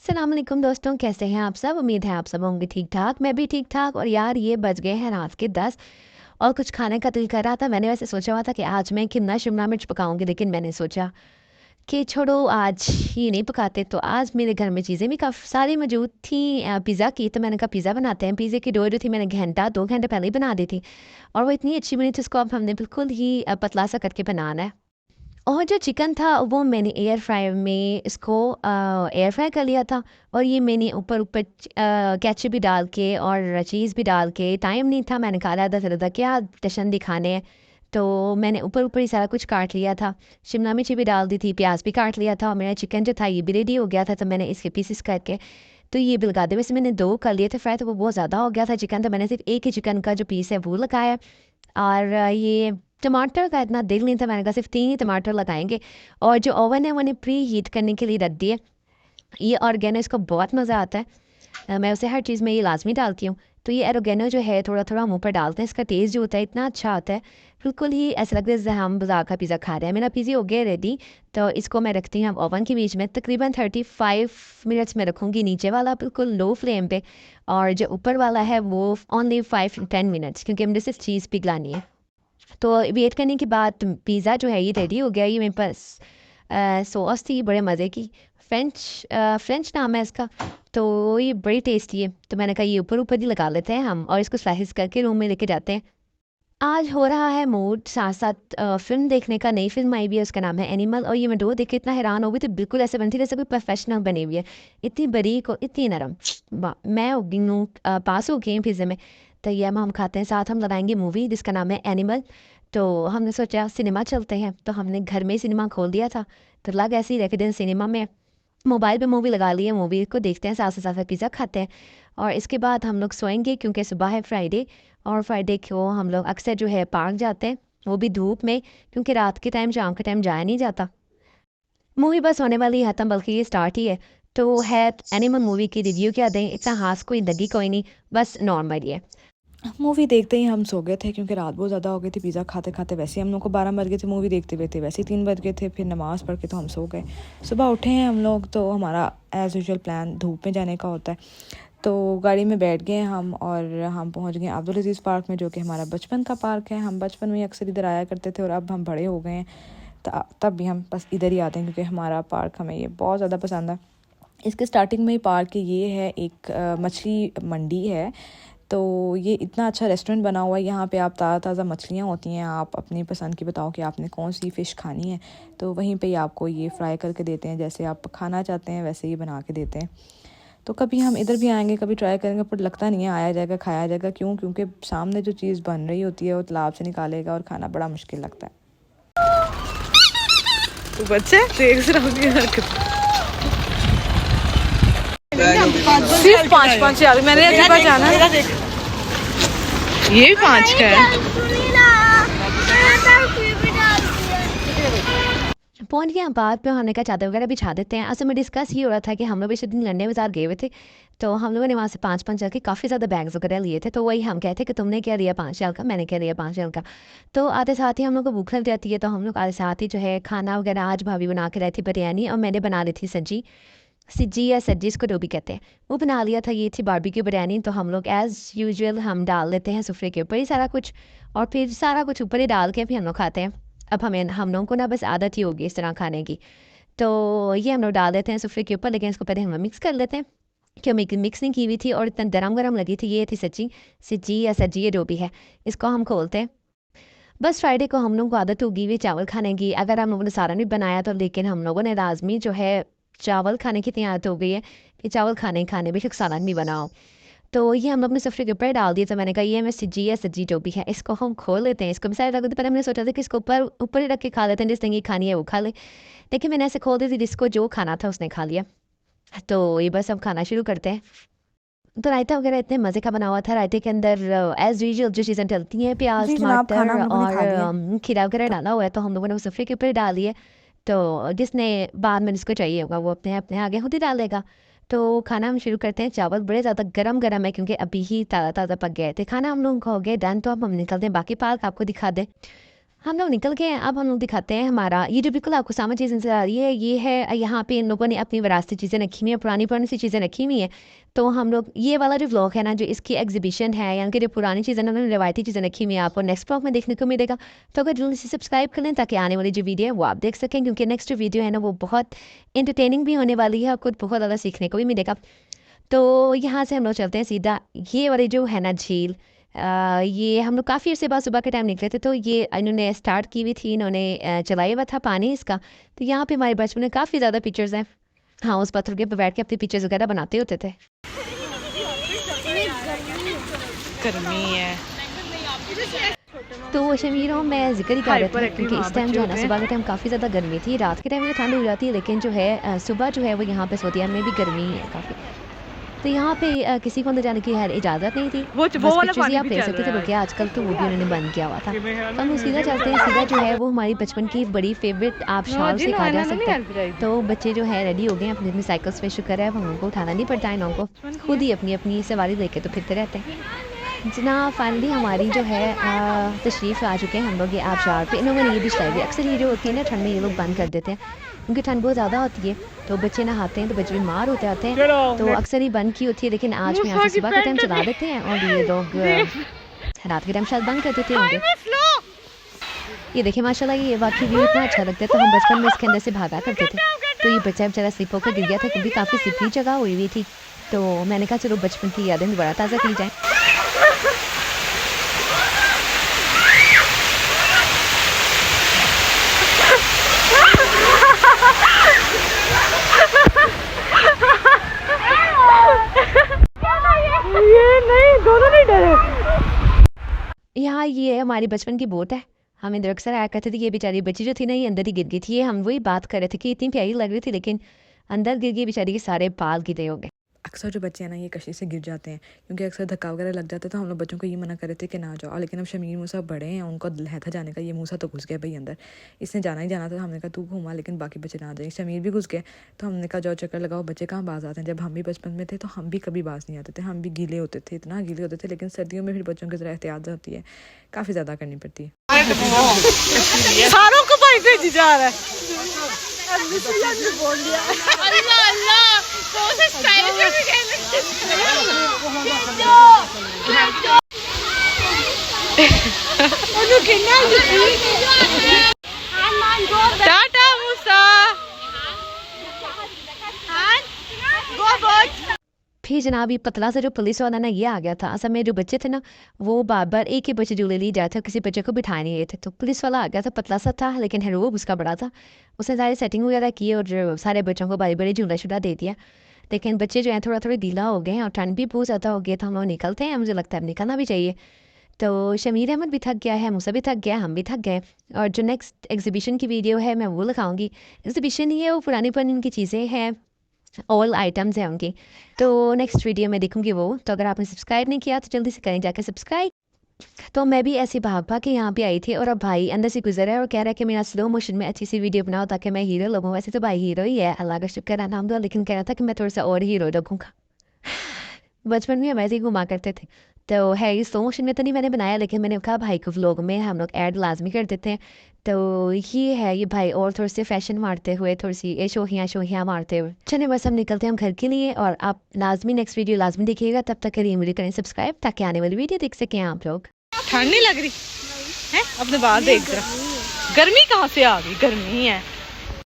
सलामकुम दोस्तों, कैसे हैं आप सब। उम्मीद है आप सब होंगे ठीक ठाक। मैं भी ठीक ठाक। और यार ये बज गए हैं रात के 10 और कुछ खाने का दिल कर रहा था। मैंने वैसे सोचा हुआ था कि आज मैं कितना शिमला मिर्च पकाऊंगी, लेकिन मैंने सोचा कि छोड़ो आज ये नहीं पकाते। तो आज मेरे घर में चीज़ें भी काफ़ी सारी मौजूद थी। पिज़्ज़ा की, तो मैंने कहा पिज़्ज़ा बनाते हैं। पिज़्ज़े की डो जो थी मैंने घंटा 2 घंटे पहले ही बना दी थी और वो इतनी अच्छी बनी थी। उसको अब हमने बिल्कुल ही पतला सा करके बनाना है। और जो चिकन था वो मैंने एयर फ्रायर में इसको एयर फ्राई कर लिया था। और ये मैंने ऊपर ऊपर केचप भी डाल के और चीज़ भी डाल के, टाइम नहीं था, मैंने कहा आधा से क्या जश्न दिखाने हैं। तो मैंने ऊपर ऊपर ही सारा कुछ काट लिया था। शिमला मिर्ची भी डाल दी थी, प्याज भी काट लिया था और मेरा चिकन जो था ये भी रेडी हो गया था। तो मैंने इसके पीसेस करके तो ये बिलगा दे। वैसे मैंने 2 कर लिए थे फ्राई, तो वो बहुत ज़्यादा हो गया था चिकन, तो मैंने सिर्फ एक ही चिकन का जो पीस है वो लगाया। और ये टमाटर का इतना दिल नहीं था, मैंने कहा सिर्फ 3 ही टमाटर लगाएंगे। और जो ओवन है मैंने प्री हीट करने के लिए रख दिए। ये ऑर्गेनो, इसको बहुत मज़ा आता है। मैं उसे हर चीज़ में ये लाजमी डालती हूँ। तो ये ऑर्गेनो जो है थोड़ा थोड़ा मुंह पर डालते हैं, इसका टेस्ट जो होता है इतना अच्छा आता है। बिल्कुल ही ऐसा लगता है जैसे हम बाजार का पिज़्ज़ा खा रहे हैं। मेरा पिज़्ज़ा हो गया रेडी। तो इसको मैं रखती हूँ अब ओवन के बीच में, तकरीबन 35 मिनट्स में रखूँगी, नीचे वाला बिल्कुल लो फ्लेम पे। और जो ऊपर वाला है वो ओनली 5-10 मिनट्स, क्योंकि मुझे सिर्फ चीज़ पिघलानी है। तो वेट करने के बाद पिज़्ज़ा जो है ये रेडी हो गया। ये मेरे पास सॉस थी बड़े मज़े की, फ्रेंच नाम है इसका। तो ये बड़ी टेस्टी है। तो मैंने कहा ये ऊपर ऊपर ही लगा लेते हैं हम और इसको स्लाइस करके रूम में लेके जाते हैं। आज हो रहा है मूड साथ साथ फिल्म देखने का। नई फिल्म आई हुई है, उसका नाम है एनिमल। और ये मैं डो देख के इतना हैरान हो गई थी, बिल्कुल ऐसे बनती जैसे कोई प्रोफेशनल बनी हुई है। इतनी बारीक और इतनी नरम। मैं हो गई हूँ पास हो गई हूँ पिज़्ज़े में। तो ये हम खाते हैं, साथ हम लगाएंगे मूवी जिसका नाम है एनिमल। तो हमने सोचा सिनेमा चलते हैं, तो हमने घर में ही सिनेमा खोल दिया था। तो लग ऐसे ही रखे दिन सिनेमा में, मोबाइल पे मूवी लगा ली है, मूवी को देखते हैं, साथ साथ पिज़्ज़ा खाते हैं। और इसके बाद हम लोग सोएंगे क्योंकि सुबह है फ्राइडे। और फ्राइडे को हम लोग अक्सर जो है पार्क जाते हैं, वो भी धूप में, क्योंकि रात के टाइम शाम के टाइम जाया नहीं जाता। मूवी बस होने वाली है ख़त्म, बल्कि ये स्टार्ट ही है। तो है एनिमल मूवी की रिव्यू क्या दें, इतना खास कोई लगी कोई नहीं, बस नॉर्मल ही है। मूवी देखते ही हम सो गए थे क्योंकि रात बहुत ज़्यादा हो गई थी। पिज़्ज़ा खाते खाते वैसे ही हम लोग को 12 बज गए थे, मूवी देखते हुए थे वैसे ही 3 बज गए थे। फिर नमाज़ पढ़ के तो हम सो गए। सुबह उठे हैं हम लोग, तो हमारा एज़ यूजुअल प्लान धूप में जाने का होता है। तो गाड़ी में बैठ गए हम और हम पहुंच गए अब्दुल अज़ीज़ पार्क में, जो कि हमारा बचपन का पार्क है। हम बचपन में अक्सर इधर आया करते थे और अब हम बड़े हो गए हैं, तब भी हम बस इधर ही आते हैं क्योंकि हमारा पार्क हमें ये बहुत ज़्यादा पसंद है। इसके स्टार्टिंग में ही पार्क ये है, एक मछली मंडी है। तो ये इतना अच्छा रेस्टोरेंट बना हुआ है, यहाँ पे आप ताज़ा ताज़ा मछलियाँ होती हैं, आप अपनी पसंद की बताओ कि आपने कौन सी फ़िश खानी है, तो वहीं पे ही आपको ये फ्राई करके देते हैं। जैसे आप खाना चाहते हैं वैसे ही बना के देते हैं। तो कभी हम इधर भी आएंगे, कभी ट्राई करेंगे, पर लगता नहीं है आया जाएगा खाया जाएगा। क्यों? क्योंकि सामने जो चीज़ बन रही होती है वो तालाब से निकालेगा और खाना बड़ा मुश्किल लगता है। तो बच्चे देख सिर्फ 5-5 यार, मैंने अगली बार जाना है। ये भी 5 का है। पहुंच गए हम पार्क पे, हमने कहा चादर वगैरह बिछा देते हैं। असल में डिस्कस ये हो रहा था कि हम लोग पिछले दिन लंडे बाजार गए हुए थे। तो हम लोगों ने वहाँ से 5-5 चल के काफ़ी ज़्यादा बैग्स वगैरह लिए थे। तो वही हम कहते कि तुमने क्या लिया 5 साल का, मैंने क्या लिया 5 साल का। तो आते साथ ही हम लोग को भूख लग जाती है, तो हम लोग आते साथ ही जो है खाना वगैरह आज भाभी बना के रही थी बिरयानी, और मैंने बना ली थी सज्जी। सिज्जी या सज्जी इसको जो भी कहते हैं, वो बना लिया था। ये थी बारबेक्यू बिरयानी। तो हम लोग एज़ यूजुअल हम डाल लेते हैं सुफरे के ऊपर ही सारा कुछ, और फिर सारा कुछ ऊपर ही डाल के फिर हम लोग खाते हैं। अब हम लोगों को ना बस आदत ही होगी इस तरह खाने की। तो ये हम लोग डाल देते हैं सुफरे के ऊपर, लेकिन इसको पहले हम मिक्स कर लेते हैं, क्योंकि मिक्स नहीं की हुई थी और इतना गरम गरम लगी थी। ये थी सच्ची सिज्जी या सज्जी, ये जो भी है। इसको हम खोलते हैं। बस फ्राइडे को हम लोगों को आदत होगी हुई चावल खाने की। अगर हम लोगों ने सारा नहीं बनाया तो, लेकिन हम लोगों ने लाजमी जो है चावल खाने की इतनी आदत हो गई है कि चावल खाने खाने बेशक सालन भी बनाओ। तो ये हम लोग ने सफ़रे के ऊपर डाल दिया। तो मैंने कहा ये मैं सिज्जी या सज्जी जो भी है इसको हम खोल लेते हैं। इसको भी सारे रख देते, पहले हमने सोचा था कि इसको ऊपर ऊपर ही रख के खा लेते हैं, जिसने ये खानी है वो खा ले। लेकिन मैंने ऐसे खोल दी थी, जिसको जो खाना था उसने खा लिया। तो ये बस हम खाना शुरू करते हैं। तो रायता वगैरह इतने मज़े का बना हुआ था। रायते के अंदर एज यूजुअल जो चीज़ें डलती हैं, प्याज जी जनाब, खाना टमाटर हम लोगों ने और खा लिया। खीरा वगैरह डाला हुआ है। तो हम लोगों ने वो सफ़रे के ऊपर डाल दिए। तो जिसने बाद में जिसको चाहिए होगा वो अपने अपने आगे खुद ही डालेगा। तो खाना हम शुरू करते हैं। चावल बड़े ज़्यादा गरम गरम है क्योंकि अभी ही ताज़ा ताज़ा पक गए थे। खाना हम लोग हो गए डन। तो अब हम निकलते हैं बाकी पार्क, आपको दिखा दें। हम लोग निकल गए हैं। अब हम लोग दिखाते हैं हमारा ये जो बिल्कुल आपको सामने चीज़ नज़र आ रही है, ये है यहाँ पे इन लोगों ने अपनी विरासती चीज़ें रखी हुई हैं, पुरानी पुरानी सी चीज़ें रखी हुई हैं। तो हम लोग ये वाला जो व्लॉग है ना, जो इसकी एग्जीबिशन है यानी कि जो पुरानी चीज़ें ना, उन्होंने रवायती चीज़ें रखी हुई हैं, आपको नेक्स्ट व्लॉग में देखने को मिलेगा। तो अगर जल्दी से सब्सक्राइब कर लें ताकि आने वाली जो वीडियो है वो आप देख सकें, क्योंकि नेक्स्ट जो वीडियो है ना वो बहुत इंटरटेनिंग भी होने वाली है और कुछ बहुत ज़्यादा सीखने को भी मिलेगा। तो यहाँ से हम लोग चलते हैं सीधा ये वाली जो है ना झील। ये हम लोग काफ़ी अर्से बाद सुबह के टाइम निकले थे, तो ये इन्होंने स्टार्ट की हुई थी, इन्होंने चलाया हुआ था पानी इसका। तो यहाँ पे हमारे बचपन में काफ़ी ज़्यादा पिक्चर्स हैं। हाँ, उस पत्थर के ऊपर बैठ के अपनी पिक्चर्स वगैरह बनाते होते थे। गर्मी है तो शमीरों मैं जिक्र ही कर रही थी क्योंकि इस टाइम जो है ना सुबह के टाइम काफ़ी ज़्यादा गर्मी थी। रात के टाइम में ठंड हो जाती है, लेकिन जो है सुबह जो है वो यहाँ पे सोतिया में भी गर्मी है काफ़ी। तो यहाँ पे किसी को अंदर जाने की खैर इजाज़त नहीं थी, बस पिक्चर्स ही आप ले सकते थे, बल्कि आजकल तो वो भी उन्होंने बंद किया हुआ था। तो हम सीधा चलते हैं। सीधा जो है वो हमारी बचपन की बड़ी फेवरेट आप शाल से कहा जा सकता है। तो बच्चे जो है रेडी हो गए हैं अपनी अपनी साइकिल्स पे, शुक्र है हम उनको उठाना नहीं पड़ता है, इन लोगों को खुद ही अपनी अपनी सवारी लेके तो फिरते रहते हैं। जना फाइनली हमारी जो है तशरीफ़ आ चुके हैं हम लोग ये आबशार पे। इन लोगों ने ये डिश लाई हुई। अक्सर ये जो होती है ना ठंड में ये लोग बंद कर देते हैं क्योंकि ठंड बहुत ज़्यादा होती है, तो बच्चे नहाते हैं तो बच्चे बीमार होते आते हैं, तो अक्सर ही बंद की होती है। लेकिन आज में यहाँ से सुबह के टाइम चला देते हैं और ये लोग रात के टाइम शायद बंद कर देते होंगे। ये देखिए माशाल्लाह, ये वाकई व्यू इतना अच्छा लगता है। तो हम बचपन में इसके अंदर से भागा करते थे। तो ये बच्चा बेचारा स्लिप होकर गिर गया था क्योंकि काफ़ी स्लिपरी जगह हुई हुई थी। तो मैंने कहा चलो बचपन की यादें दोबारा ताज़ा की जाए। यहाँ ये हमारी बचपन की बोट है। हम इधर अक्सर आया करते थे। ये बेचारी बच्ची जो थी ना, ये अंदर ही गिर गई थी। ये हम वही बात कर रहे थे कि इतनी प्यारी लग रही थी, लेकिन अंदर गिर गई बेचारी के सारे बाल गिरे हो गए। अक्सर जो बच्चे हैं ना ये कश्ती से गिर जाते हैं क्योंकि अक्सर धक्का वगैरह लग जाता है। तो हम लोग बच्चों को ये मना कर रहे थे कि ना जाओ, लेकिन अब शमीर मूसा बड़े हैं, उनको है था जाने का। ये मूसा तो घुस गया भाई अंदर, इसने जाना ही जाना था। हमने कहा तू घुमा, लेकिन बाकी बच्चे ना जाए। शमीर भी घुस गए, तो हमने कहा जाओ चक्कर लगाओ। बच्चे कहाँ बाज आते हैं। जब हम भी बचपन में थे तो हम भी कभी बाज नहीं आते थे, हम भी गीले होते थे, इतना गीले होते थे। लेकिन सर्दियों में फिर बच्चों की ज़रा एहतियात होती है, काफ़ी ज़्यादा करनी पड़ती है। सारों को भाई भेजी जा रहा है। टाटा मूसा। फिर जनाब ये पतला सा जो पुलिस वाला ना ये आ गया था। असल में जो बच्चे थे ना वो बार बार एक ही बच्चे झूले लिए जाते थे, किसी बच्चे को बिठाए नहीं रहे थे। तो पुलिस वाला आ गया था, पतला सा था लेकिन हेरोब उसका बड़ा था। उसने सारी सेटिंग वगैरह की और सारे बच्चों को बारी बारी झूला शुला दे दिया। लेकिन बच्चे जो हैं थोड़ा थोड़ा गीला हो गए हैं और ठंड भी बहुत ज़्यादा हो गया। तो हम लोग निकलते हैं, मुझे लगता है अब निकलना भी चाहिए। तो शमीर अहमद भी थक गया है, मूसा भी थक गया, हम भी थक गए। और जो नेक्स्ट एग्जीबिशन की वीडियो है मैं वो लगाऊंगी। एग्जीबिशन ही है, वो पुरानी पुरानी उनकी चीज़ें हैं, ऑल आइटम्स हैं उनकी। तो नेक्स्ट वीडियो में देखूंगी वो। तो अगर आपने सब्सक्राइब नहीं किया तो जल्दी से करें जाकर सब्सक्राइब। तो मैं भी ऐसे भाग भाग के यहाँ पे आई थी और अब भाई अंदर से गुजर है और कह रहा है कि मेरा स्लो मोशन में अच्छी सी वीडियो बनाओ ताकि मैं हीरो लगूँ। वैसे तो भाई हीरो ही है, अल्लाह का शुक्र है नाम दो, लेकिन कह रहा था कि मैं थोड़ा सा और हीरो लगूँगा। बचपन में हम ऐसे ही घुमा करते थे। तो है ये स्लो मोशन में तो नहीं मैंने बनाया, लेकिन मैंने कहा भाई को व्लॉग में हम लोग ऐड लाजमी कर देते हैं। तो ये है ये भाई और थोड़े से फैशन मारते हुए, थोड़ी सी ये शोहियाँ मारते हुए। चलिए बस हम निकलते हैं हम घर के लिए। और आप लाजमी नेक्स्ट वीडियो लाजमी देखिएगा। तब तक करिए मुझे करें सब्सक्राइब ताकि आने वाली वीडियो देख सकें आप लोग। ठंड नहीं लग रही है? अपने बाहर देख रहा, गर्मी कहाँ से आ गई? गर्मी है।